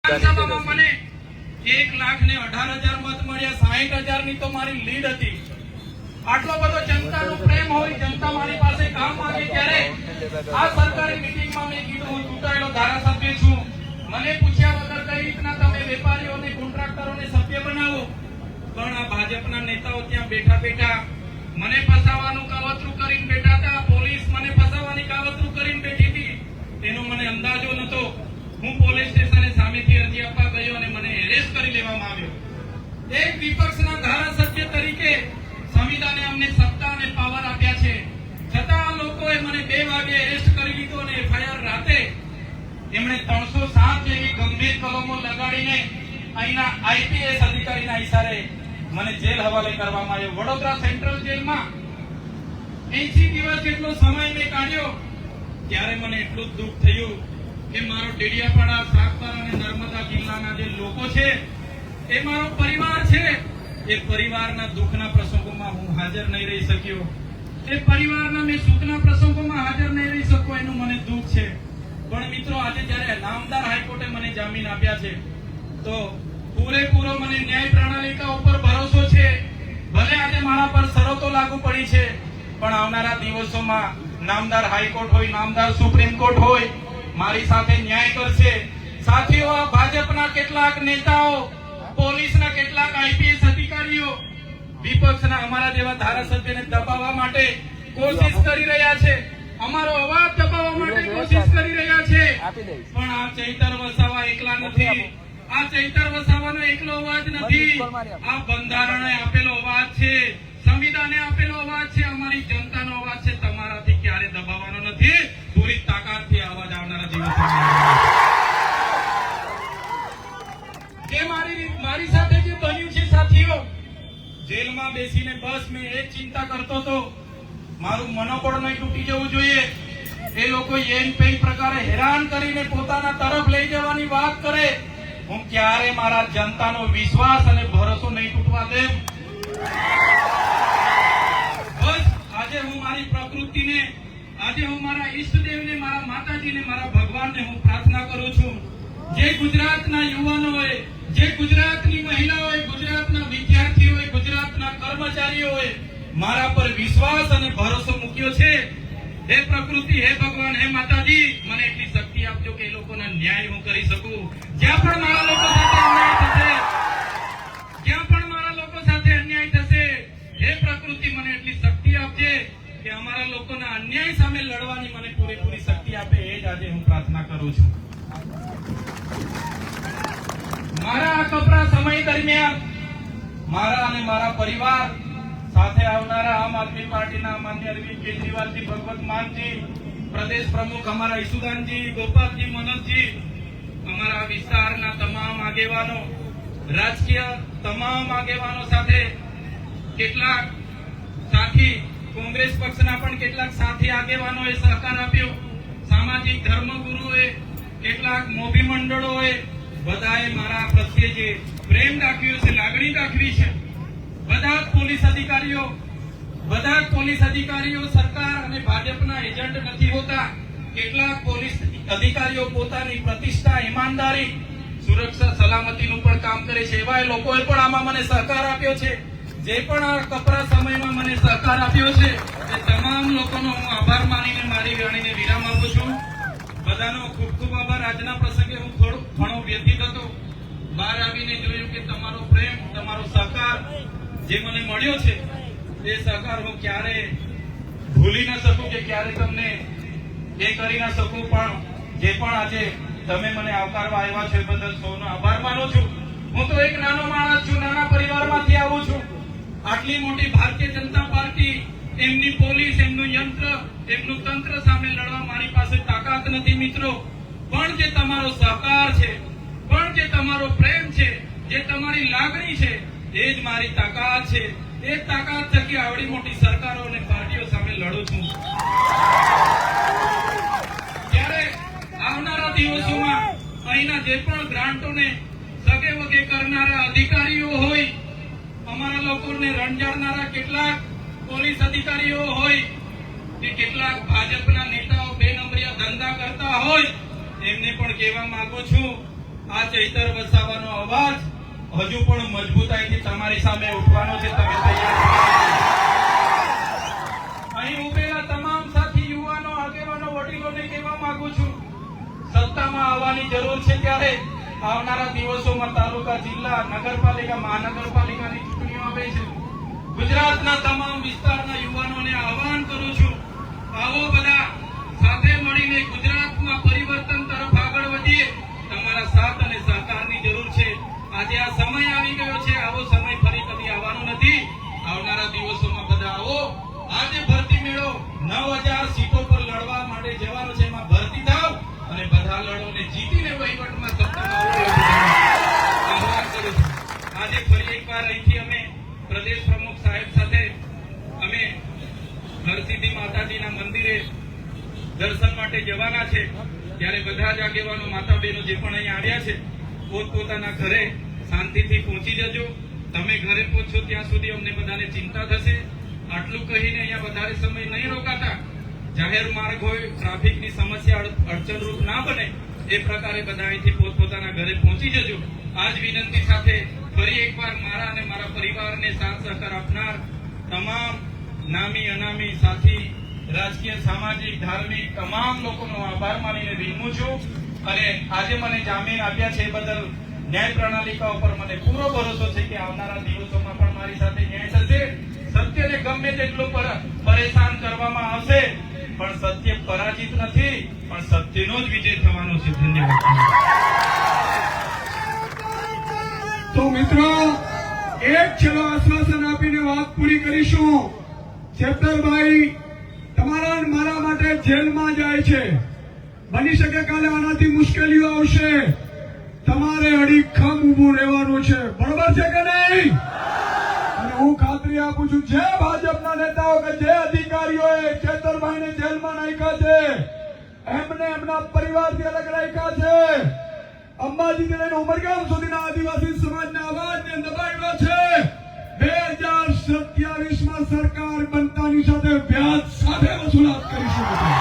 વિધાનસભામાં મને 1,18,000 મત મળ્યા. 60,000 ની તો મારી લીડ હતી. આટલો બધો જનતાનો પ્રેમ હોય, જનતા મારી પાસે કામ માંગે ત્યારે આ સરકારી મીટિંગમાં મેં કીધું હું ચૂંટાયેલો ધારાસભ્ય છું, મને પૂછ્યા વગર કઈ રીતના તમે વેપારીઓને કોન્ટ્રાક્ટરોને સભ્ય બનાવો. પણ આ ભાજપના નેતાઓ ત્યાં બેઠા બેઠા મને ફસાવાનું કાવતરું કરીને બેઠા હતા. પોલીસ મને ફસાવાની કાવતરું કરીને બેઠી હતી. તેનો મને અંદાજો નતો. હું પોલીસ સ્ટેશને સામેથી અરજી આપવા ગયો અને મને એરેસ્ટ કરી લેવામાં આવ્યો. એક વિપક્ષના ધારાસભ્ય તરીકે સંવિધાને અમને સત્તા અને પાવર આપ્યા છે, છતાં આ લોકોએ મને 2 વાગે એરેસ્ટ કરી લીધો અને એફઆઈઆર રાતે એમણે 307 જેવી ગંભીર કલમો લગાડીને અહીંના આઈપીએસ અધિકારીના ઈશારે મને જેલ હવાલે કરવામાં આવ્યો. વડોદરા સેન્ટ્રલ જેલમાં 80 દિવસ જેટલો સમય મેં કાઢ્યો. ત્યારે મને એટલું જ દુઃખ થયું કે મારો ડેડિયાપાડા, સાગબારા અને નર્મદા જિલ્લાના જે લોકો છે એ મારો પરિવાર છે. એ પરિવારના દુઃખના પ્રસંગોમાં હું હાજર નહીં રહી શક્યો. એ પરિવારના મેં સુખના પ્રસંગોમાં હાજર નહીં રહી શકું, એનું મને દુઃખ છે. પણ મિત્રો, આજે જ્યારે નામદાર હાઈકોર્ટે મને જામીન આપ્યા છે તો પૂરેપૂરો મને ન્યાય પ્રણાલિકા ઉપર ભરોસો છે. ભલે આજે મારા પર શરતો લાગુ પડી છે, પણ આવનારા દિવસોમાં નામદાર હાઈકોર્ટ હોય, નામદાર સુપ્રીમ કોર્ટ હોય, મારી સાથે ન્યાય કરશે. સાથીઓ, આ ભાજપના કેટલાક નેતાઓ, પોલીસના કેટલાક આઈપીએસ અધિકારીઓ વિપક્ષના અમારા જેવા ધારાસભ્યને દબાવવા માટે કોશિશ કરી રહ્યા છે, અમારો અવાજ દબાવવા માટે કોશિશ કરી રહ્યા છે. પણ આ ચૈતર વસાવા એકલા નથી. આ ચૈતર વસાવાનો એકલો અવાજ નથી. આ બંધારણે આપેલો અવાજ છે, સંવિધાને આપેલો અવાજ છે, અમારી જનતાનો અવાજ છે. તમારાથી ક્યારે દબાવવાનો નથી. પૂરી તાકાતથી અવાજ આવનારા દિવસોમાં મારી સાથે જે બન્યું છે સાથીઓ, જેલમાં બેસીને બસ મેં એક ચિંતા કરતો હતો, મારું મનોબળ નહીં તૂટી જવું જોઈએ. એ લોકો એમ કઈ પ્રકારે હેરાન કરીને પોતાના તરફ લઈ જવાની વાત કરે, હું ક્યારે મારા જનતાનો વિશ્વાસ અને ભરોસો નહીં તૂટવા દે. બસ આજે હું મારી પ્રકૃતિને, આજે હું મારા ઈષ્ટદેવને, મારા માતાજીને, મારા ભગવાનને હું પ્રાર્થના કરું છું. જે ગુજરાતના યુવાનોએ, જે ગુજરાતની મહિલાઓએ, ગુજરાતના વિદ્યાર્થીઓએ, ગુજરાતના કર્મચારીઓએ મારા પર વિશ્વાસ અને ભરોસો મૂક્યો છે, હે પ્રકૃતિ, હે ભગવાન, હે માતાજી, મને એટલી શક્તિ આપજો કે એ લોકોના ન્યાય હું કરી શકું. જ્યાં પણ મારા લોકો સાથે અન્યાય થશે, જ્યાં પણ મારા લોકો સાથે અન્યાય થશે, હે પ્રકૃતિ, મને એટલી શક્તિ આપજે કે અમારા લોકોના અન્યાય સામે લડવાની મને પૂરેપૂરી શક્તિ આપે. એ જ આજે હું પ્રાર્થના કરું છું. મારા આ કપરા સમય દરમિયાન મારા અને મારા પરિવાર સાથે આવનારા આમ આદમી પાર્ટીના માન્ય અરવિંદ કેજરીવાલજી, ભગવત માનજી, પ્રદેશ પ્રમુખ અમારા ઈસુદાનજી, ગોપાલજી, મનોજજી, અમારા વિસ્તારના તમામ આગેવાનો, રાજકીય તમામ આગેવાનો સાથે કેટલાક સાથી, કોંગ્રેસ પક્ષના પણ કેટલાક સાથી આગેવાનોએ સહકાર આપ્યો. સામાજિક ધર્મગુરુઓએ, કેટલાક મોભી મંડળોએ, બધાએ મારા પ્રત્યે જે પ્રેમ દાખવ્યો છે, લાગણી દાખવી છે. બધા જ પોલીસ અધિકારીઓ સરકાર અને ભાજપના એજન્ટ નથી હોતા. કેટલાક પોલીસ અધિકારીઓ પોતાની પ્રતિષ્ઠા, ઈમાનદારી, સુરક્ષા, સલામતીનું પણ કામ કરે છે. એવા લોકોએ પણ આમાં મને સહકાર આપ્યો છે. જે પણ આ કપરા સમયમાં મને સહકાર આપ્યો છે, એ તમામ લોકોનો હું આભાર માનીને મારી વાણીને વિરામ આપું છું. બધાનો ખૂબ ખૂબ આભાર. આજના પ્રસંગે હું થોડો ઘણો વ્યથિત હતો. બહાર આવીને જોયું કે તમારો પ્રેમ, તમારો સહકાર જે મને મળ્યો છે, એ સહકાર હું ક્યારે ભૂલી ન શકું કે ક્યારે તમને એ કરી ન શકું. પણ જે પણ આજે તમે મને આવકારવા આવ્યા છો એ બદલ સૌનો આભાર માનું છું. હું તો એક નાનો માણસ છું, નાના પરિવારમાંથી આવું છું. આટલી મોટી ભારતીય જનતા પાર્ટી, એમની પોલીસ, એમનું યંત્ર, એમનું તંત્ર સામે લડવા મારી પાસે તાકાત નથી મિત્રો. પણ જે તમારો સહકાર છે, પણ જે તમારો પ્રેમ છે, જે તમારી લાગણી છે, એ જ મારી તાકાત છે. એ તાકાત થકી આવડી મોટી સરકારો અને પાર્ટીઓ સામે લડું છું. ત્યારે આવનારા દિવસોમાં અહીંના જે પણ ગ્રાન્ટોને સગે વગે કરનારા અધિકારીઓ હોય, અમારા લોકોને રંજાડનારા કેટલાક પોલીસ અધિકારીઓ હોય કે કેટલાક ભાજપના નેતાઓ 2 નંબરિયા ધંધા કરતા હોય, એમને પણ કહેવા માંગુ છું આ ચૈતર વસાવાનો અવાજ હજુ પણ મજબૂતાઈથી તમારી સામે ઉઠવાનો છે. તમે તૈયાર છો? અહીં ઉભેલા તમામ સાથી યુવાનો, આગેવાનો, વડીલોને કહેવા માંગુ છું, સત્તામાં આવવાની જરૂર છે ત્યારે આવનારા દિવસોમાં તાલુકા, જિલ્લા, નગરપાલિકા, મહાનગરપાલિકાની ચૂંટણીઓ આવે છે. ગુજરાતના તમામ વિસ્તારના યુવાનોને આહવાન કરું છું, આવો બધા સાથે મળીને ગુજરાતમાં પરિવર્તન તરફ આગળ વધીએ. તમારા સાથ અને સહકારની જરૂર છે. આજે આ સમય આવી ગયો છે, આવો સમય ફરી કદી આવવાનો નથી. આવનારા દિવસોમાં બધા આવો. આજે ભરતી મેળો 9000 સીટો પર લડવા માટે જવાનો છે. એમાં ભરતી થાવ અને બધા લડોને જીતીને વહીવટમાં સત્તામાં આહવાન કરું છું. આજે ફરી એકવાર અહીંથી અમે પ્રદેશ પ્રમુખ સાહેબ સાથે અમે હરસિદ્ધિ માતાજીના મંદિરે દર્શન માટે જવાના છે. ત્યારે બધા જ આગેવાનો, માતા બહેનો જે પણ અહીંયા આવ્યા છે, પોતપોતાના ઘરે શાંતિથી પહોંચી જજો. તમે ઘરે પહોંચો ત્યાં સુધી અમને બધાને ચિંતા થશે. આટલું કહીને અહીંયા વધારે સમય નહીં રોકાતા. જાહેર માર્ગ હોય, ટ્રાફિકની સમસ્યા અડચણરૂપ ના બને એ પ્રકારે બધા અહીંથી પોતપોતાના ઘરે પહોંચી જજો. આ જ વિનંતી સાથે ફરી એકવાર મારા અને મારા પરિવારને સાથ સહકાર આપનાર તમામ નામી અનામી સાથી, રાજકીય, સામાજિક, ધાર્મિક તમામ લોકોનો આભાર માનીને વિનમું છું. અને આજે મને જામીન આપ્યા છે એ બદલ ન્યાય પ્રણાલિકા ઉપર મને પૂરો ભરોસો છે કે આવનારા દિવસોમાં પણ મારી સાથે ન્યાય થશે. સત્યને ગમે તેટલું પરેશાન કરવામાં આવશે, પણ સત્ય પરાજિત નથી, પણ સત્યનો જ વિજય થવાનો છે. ધન્યવાદ. તો મિત્રો, એક છેલ્લો આશ્વાસન આપીને વાત પૂરી કરીશું. ચેતરભાઈ તમારા અને મારા માટે જેલમાં જાય છે. બની શકે કાલે આનાથી મુશ્કેલીઓ આવશે. તમારે અડીખમ ઊભું રહેવાનું છે. બરોબર છે કે નહીં? અને હું ખાતરી આપું છું, જે ભાજપના નેતાઓ કે જે અધિકારીઓએ ચેતરભાઈને જેલમાં નાખ્યા છે, એમને એમના પરિવારથી અલગ રાખ્યા છે. અંબાજીથી લઈને ઉમરગામ સુધીના આદિવાસી સમાજના અવાજને દબાવ્યો છે. 2027માં સરકાર બનતાની સાથે વ્યાજ સાથે વસૂલાત કરીશું.